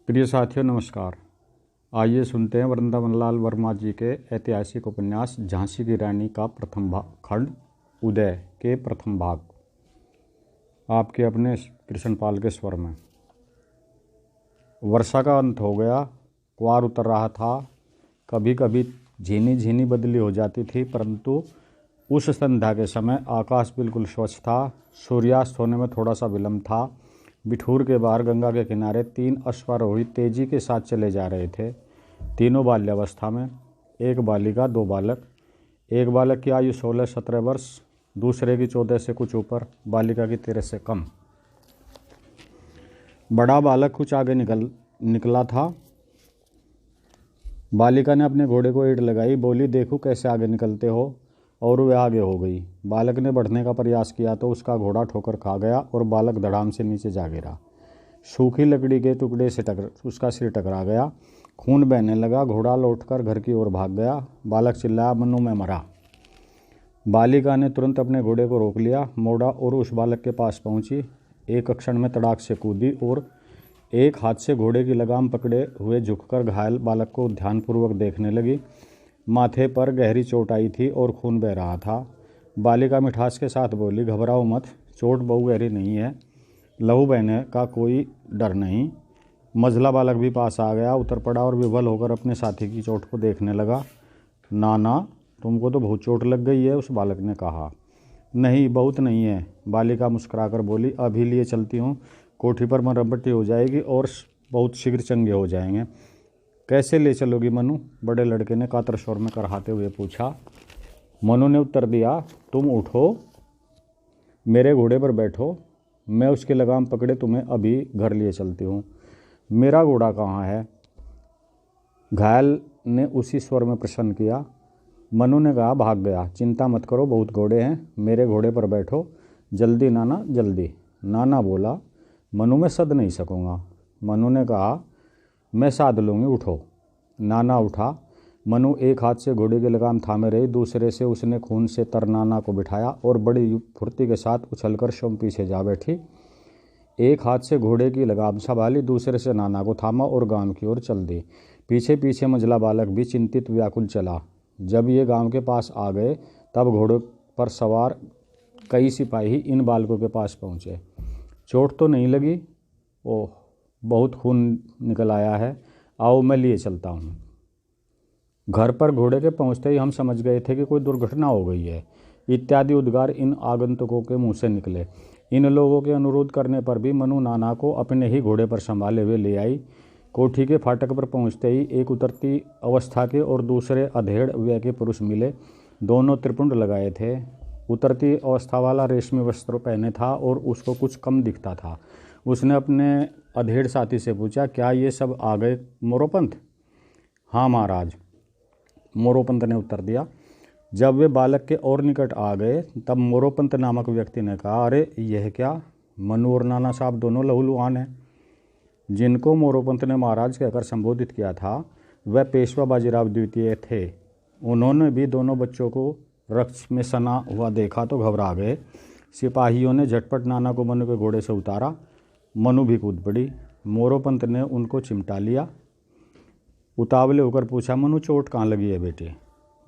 प्रिय साथियों नमस्कार। आइए सुनते हैं वृंदावन लाल वर्मा जी के ऐतिहासिक उपन्यास झांसी की रानी का प्रथम खंड उदय के प्रथम भाग, आपके अपने कृष्णपाल के स्वर में। वर्षा का अंत हो गया, कुआर उतर रहा था। कभी कभी झीनी झीनी बदली हो जाती थी, परंतु उस संध्या के समय आकाश बिल्कुल स्वच्छ था। सूर्यास्त होने में थोड़ा सा विलम्ब था। बिठूर के बाहर गंगा के किनारे 3 अश्वारोही तेजी के साथ चले जा रहे थे। तीनों बाल्यावस्था में, एक बालिका 2 बालक। एक बालक की आयु 16-17 वर्ष, दूसरे की 14 से कुछ ऊपर, बालिका की 13 से कम। बड़ा बालक कुछ आगे निकला था। बालिका ने अपने घोड़े को एड़ लगाई, बोली, देखो कैसे आगे निकलते हो, और वह आगे हो गई। बालक ने बढ़ने का प्रयास किया तो उसका घोड़ा ठोकर खा गया और बालक धड़ाम से नीचे जा गिरा। सूखी लकड़ी के टुकड़े से उसका सिर टकरा गया। खून बहने लगा। घोड़ा लौटकर घर की ओर भाग गया। बालक चिल्लाया, मनु मैं मरा। बालिका ने तुरंत अपने घोड़े को रोक लिया, मोड़ा और उस बालक के पास पहुंची। एक क्षण में तड़ाक से कूदी और एक हाथ से घोड़े की लगाम पकड़े हुए झुककर घायल बालक को ध्यानपूर्वक देखने लगी। माथे पर गहरी चोट आई थी और खून बह रहा था। बालिका मिठास के साथ बोली, घबराओ मत, चोट बहु गहरी नहीं है, लहू बहने का कोई डर नहीं। मझला बालक भी पास आ गया, उतर पड़ा और विवल होकर अपने साथी की चोट को देखने लगा। नाना, तुमको तो बहुत चोट लग गई है, उस बालक ने कहा। नहीं, बहुत नहीं है, बालिका मुस्कुराकर बोली, अभी लिए चलती हूँ, कोठी पर मरम्मती हो जाएगी और बहुत शीघ्र चंगे हो जाएंगे। कैसे ले चलोगी मनु? बड़े लड़के ने कातर स्वर में कराहते हुए पूछा। मनु ने उत्तर दिया, तुम उठो, मेरे घोड़े पर बैठो, मैं उसकी लगाम पकड़े तुम्हें अभी घर लिए चलती हूँ। मेरा घोड़ा कहाँ है? घायल ने उसी स्वर में प्रश्न किया। मनु ने कहा, भाग गया। चिंता मत करो, बहुत घोड़े हैं, मेरे घोड़े पर बैठो, जल्दी नाना जल्दी। नाना बोला, मनु मैं सद नहीं सकूँगा। मनु ने कहा, मैं साध लूँगी, उठो। नाना उठा। मनु एक हाथ से घोड़े की लगाम थामे रही, दूसरे से उसने खून से तर नाना को बिठाया और बड़ी फुर्ती के साथ उछलकर स्वयं पीछे जा बैठी। एक हाथ से घोड़े की लगाम संभाली, दूसरे से नाना को थामा और गांव की ओर चल दी। पीछे पीछे मझला बालक भी चिंतित व्याकुल चला। जब ये गांव के पास आ गए तब घोड़े पर सवार कई सिपाही इन बालकों के पास पहुँचे। चोट तो नहीं लगी? ओह, बहुत खून निकल आया है, आओ मैं लिए चलता हूँ। घर पर घोड़े के पहुँचते ही हम समझ गए थे कि कोई दुर्घटना हो गई है, इत्यादि उद्गार इन आगंतुकों के मुंह से निकले। इन लोगों के अनुरोध करने पर भी मनु नाना को अपने ही घोड़े पर संभाले हुए ले आई। कोठी के फाटक पर पहुँचते ही एक उतरती अवस्था के और दूसरे अधेड़ व्यय के पुरुष मिले। दोनों त्रिपुंड लगाए थे। उतरती अवस्था वाला रेशमी वस्त्र पहने था और उसको कुछ कम दिखता था। उसने अपने अधेड़ साथी से पूछा, क्या ये सब आ गए मोरोपंत? हाँ महाराज, मोरोपंत ने उत्तर दिया। जब वे बालक के और निकट आ गए तब मोरोपंत नामक व्यक्ति ने कहा, अरे यह क्या? मनु और नाना साहब दोनों लहूलुहान हैं। जिनको मोरोपंत ने महाराज कहकर संबोधित किया था वह पेशवा बाजीराव द्वितीय थे। उन्होंने भी दोनों बच्चों को रक्त में सना हुआ देखा तो घबरा गए। सिपाहियों ने झटपट नाना को मनु के घोड़े से उतारा। मनु भी कूद पड़ी। मोरोपंत ने उनको चिमटा लिया। उतावले होकर पूछा, मनु चोट कहाँ लगी है बेटे?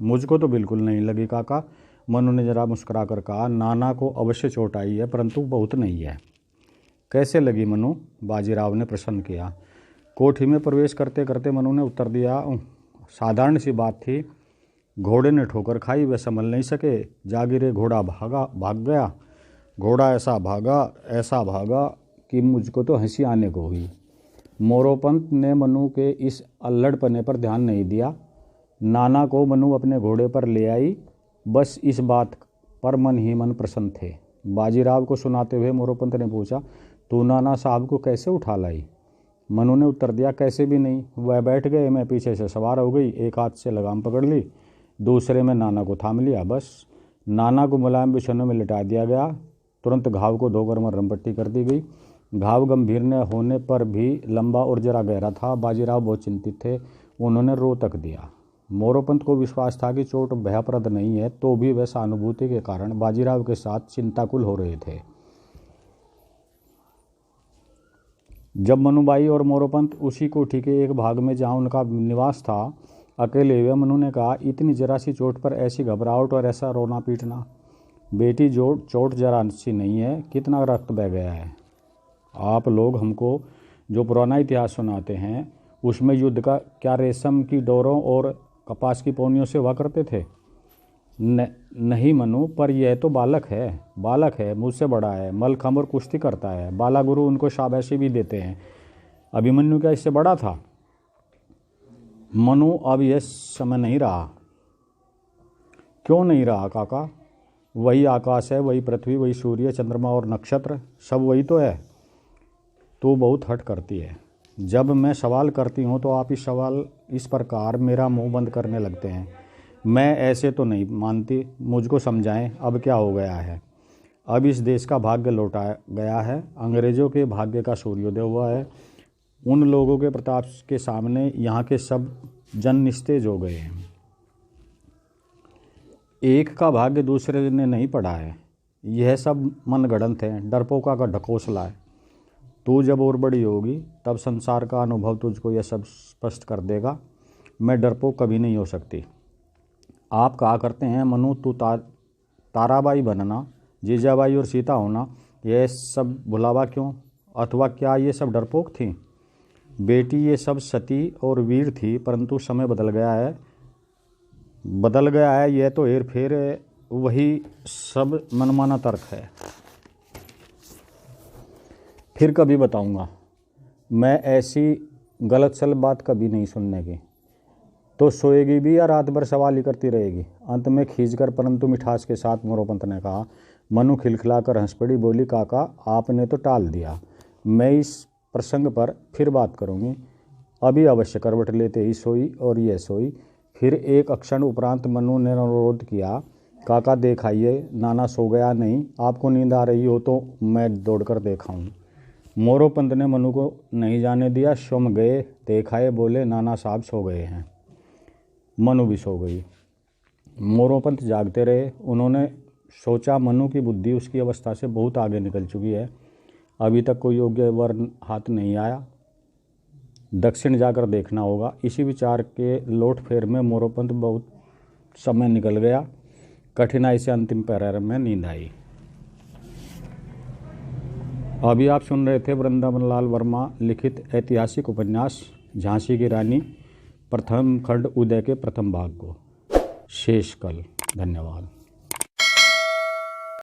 मुझको तो बिल्कुल नहीं लगी काका, मनु ने जरा मुस्कुरा कर कहा। नाना को अवश्य चोट आई है, परंतु बहुत नहीं है। कैसे लगी मनु? बाजीराव ने प्रश्न किया। कोठी में प्रवेश करते करते मनु ने उत्तर दिया, साधारण सी बात थी, घोड़े ने ठोकर खाई, वे संभल नहीं सके, जागिरे घोड़ा भाग गया। घोड़ा ऐसा भागा कि मुझको तो हंसी आने को हुई। मोरोपंत ने मनु के इस अल्लड़पने पर ध्यान नहीं दिया। नाना को मनु अपने घोड़े पर ले आई, बस इस बात पर मन ही मन प्रसन्न थे। बाजीराव को सुनाते हुए मोरोपंत ने पूछा, तू नाना साहब को कैसे उठा लाई? मनु ने उत्तर दिया, कैसे भी नहीं, वह बैठ गए, मैं पीछे से सवार हो गई, एक हाथ से लगाम पकड़ ली, दूसरे में नाना को थाम लिया, बस। नाना को मुलायम बिछौनों में लिटा दिया गया। तुरंत घाव को धोकर मरहम पट्टी कर दी गई। घाव गंभीर न होने पर भी लंबा और जरा गहरा था। बाजीराव बहुत चिंतित थे, उन्होंने रो तक दिया। मोरोपंत को विश्वास था कि चोट भयप्रद नहीं है, तो भी वह सहानुभूति के कारण बाजीराव के साथ चिंताकुल हो रहे थे। जब मनुबाई और मोरोपंत उसी कोठी के एक भाग में जहाँ उनका निवास था अकेले हुए, मनु ने कहा, इतनी जरा सी चोट पर ऐसी घबराहट और ऐसा रोना पीटना। बेटी, चोट जरा सी नहीं है, कितना रक्त बह गया है। आप लोग हमको जो पुराना इतिहास सुनाते हैं उसमें युद्ध का क्या रेशम की डोरों और कपास की पोनियों से हुआ करते थे? नहीं मनु, पर यह तो बालक है, मुझसे बड़ा है, मलखम्ब और कुश्ती करता है। बाला गुरु उनको शाबाशी भी देते हैं। अभिमन्यु क्या इससे बड़ा था? मनु, अब यह समय नहीं रहा। क्यों नहीं रहा काका? वही आकाश है, वही पृथ्वी, वही सूर्य, चंद्रमा और नक्षत्र, सब वही तो है। तू बहुत हट करती है। जब मैं सवाल करती हूँ तो आप इस प्रकार मेरा मुंह बंद करने लगते हैं। मैं ऐसे तो नहीं मानती, मुझको समझाएं, अब क्या हो गया है? अब इस देश का भाग्य लौटा गया है, अंग्रेज़ों के भाग्य का सूर्योदय हुआ है। उन लोगों के प्रताप के सामने यहाँ के सब जन निस्तेज हो गए हैं। एक का भाग्य दूसरे ने नहीं पढ़ा है, यह सब मनगढ़ंत है, डरपोका का ढकोसला है। तू जब और बड़ी होगी तब संसार का अनुभव तुझको यह सब स्पष्ट कर देगा। मैं डरपोक कभी नहीं हो सकती। आप कहा करते हैं मनु, तू ताराबाई बनना, जीजाबाई और सीता होना, यह सब भुलावा क्यों? अथवा क्या ये सब डरपोक थी? बेटी, ये सब सती और वीर थी, परंतु समय बदल गया है। यह तो हेर फेर वही सब मनमाना तर्क है। फिर कभी बताऊंगा। मैं ऐसी गलत सल बात कभी नहीं सुनने की। तो सोएगी भी या रात भर सवाल ही करती रहेगी? अंत में खींचकर परंतु मिठास के साथ मोरोपंत ने कहा। मनु खिलखिलाकर हंस पड़ी, बोली, काका आपने तो टाल दिया, मैं इस प्रसंग पर फिर बात करूंगी। अभी अवश्य करवट लेते ही सोई और यह सोई। फिर एक क्षण उपरांत मनु ने अनुरोध किया, काका देखाइए, नाना सो गया नहीं? आपको नींद आ रही हो तो मैं दौड़कर देखाऊं। मोरोपंत ने मनु को नहीं जाने दिया। स्वयं गए, देखाए, बोले, नाना साहब सो गए हैं। मनु भी सो गई। मोरोपंत जागते रहे। उन्होंने सोचा मनु की बुद्धि उसकी अवस्था से बहुत आगे निकल चुकी है, अभी तक कोई योग्य वर हाथ नहीं आया, दक्षिण जाकर देखना होगा। इसी विचार के लौट फेर में मोरोपंत बहुत समय निकल गया। कठिनाई से अंतिम पैर में नींद आई। अभी आप सुन रहे थे वृंदावन लाल वर्मा लिखित ऐतिहासिक उपन्यास झांसी की रानी प्रथम खंड उदय के प्रथम भाग को। शेष कल। धन्यवाद।